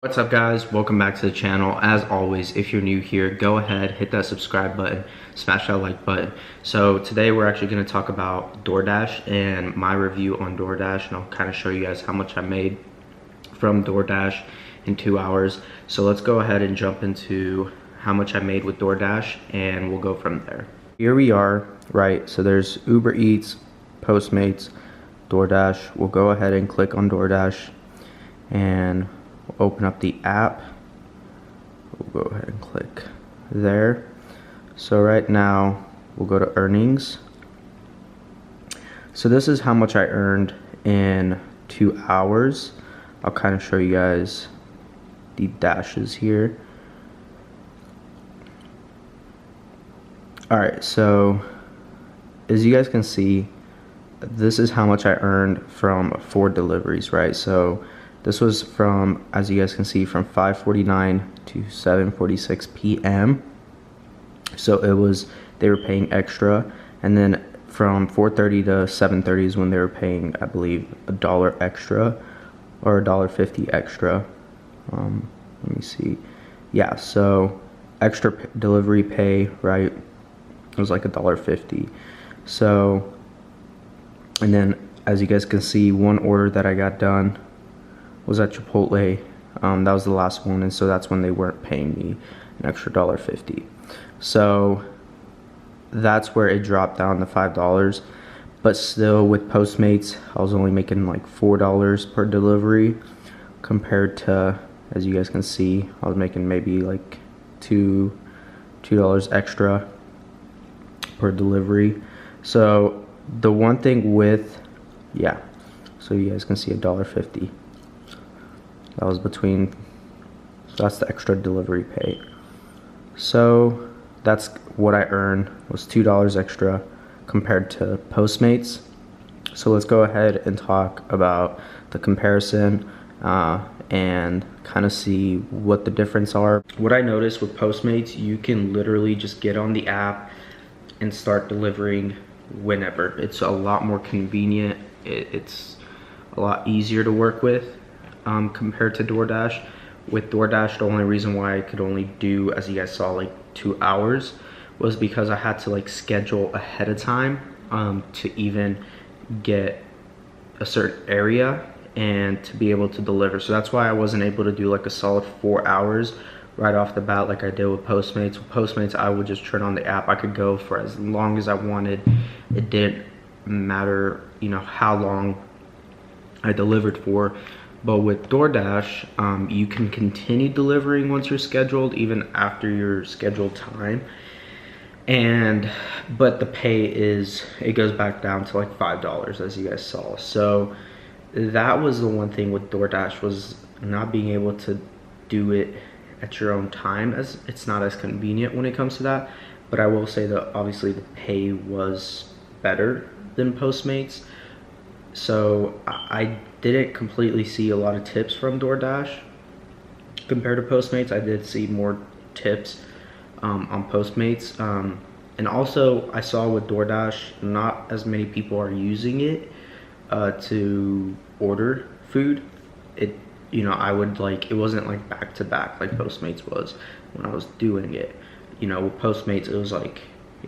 What's up guys, welcome back to the channel. As always, if you're new here, go ahead, hit that subscribe button, smash that like button. So today we're actually going to talk about DoorDash and my review on DoorDash, and I'll kind of show you guys how much I made from DoorDash in 2 hours. So let's go ahead and jump into how much I made with DoorDash and we'll go from there. Here we are, right? So there's Uber Eats, Postmates, DoorDash. We'll go ahead and click on DoorDash and open up the app. We'll go ahead and click there. So right now we'll go to earnings. So this is how much I earned in 2 hours. I'll kind of show you guys the dashes here. Alright, so as you guys can see, this is how much I earned from 4 deliveries, right? So this was from, as you guys can see, from 5:49 to 7:46 p.m. So it was, they were paying extra, and then from 4:30 to 7:30 is when they were paying, I believe, $1 extra or $1.50 extra. Let me see. Yeah, so extra delivery pay, right? It was like $1.50. So, and then as you guys can see, one order that I got done was at Chipotle. That was the last one, and so that's when they weren't paying me an extra $1.50. So that's where it dropped down to $5. But still, with Postmates, I was only making like $4 per delivery, compared to, as you guys can see, I was making maybe like $2 extra per delivery. So the one thing with, yeah, so you guys can see $1.50. That was between, so that's the extra delivery pay. So that's what I earned, was $2 extra compared to Postmates. So let's go ahead and talk about the comparison and kind of see what the difference are. What I noticed with Postmates, you can literally just get on the app and start delivering whenever. It's a lot more convenient. It's a lot easier to work with. Compared to DoorDash. With DoorDash, the only reason why I could only do, as you guys saw, like 2 hours was because I had to like schedule ahead of time to even get a certain area and to be able to deliver. So that's why I wasn't able to do like a solid 4 hours right off the bat like I did with Postmates. With Postmates, I would just turn on the app. I could go for as long as I wanted. It didn't matter, you know, how long I delivered for. But with DoorDash, you can continue delivering once you're scheduled, even after your scheduled time. But the pay is, it goes back down to like $5, as you guys saw. So that was the one thing with DoorDash, was not being able to do it at your own time, as it's not as convenient when it comes to that. But I will say that obviously the pay was better than Postmates. So I didn't completely see a lot of tips from DoorDash compared to Postmates. I did see more tips on Postmates. And also I saw with DoorDash, not as many people are using it to order food. You know, I would like, it wasn't like back to back like Postmates was when I was doing it. You know, with Postmates, it was like,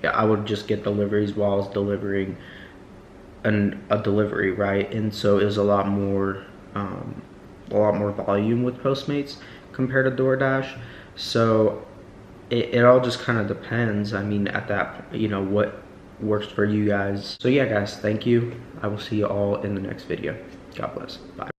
yeah, I would just get deliveries while I was delivering a delivery, right? And so it was a lot more volume with Postmates compared to DoorDash. So it all just kind of depends. I mean, at that, you know, what works for you guys. So yeah guys, thank you. I will see you all in the next video. God bless. Bye.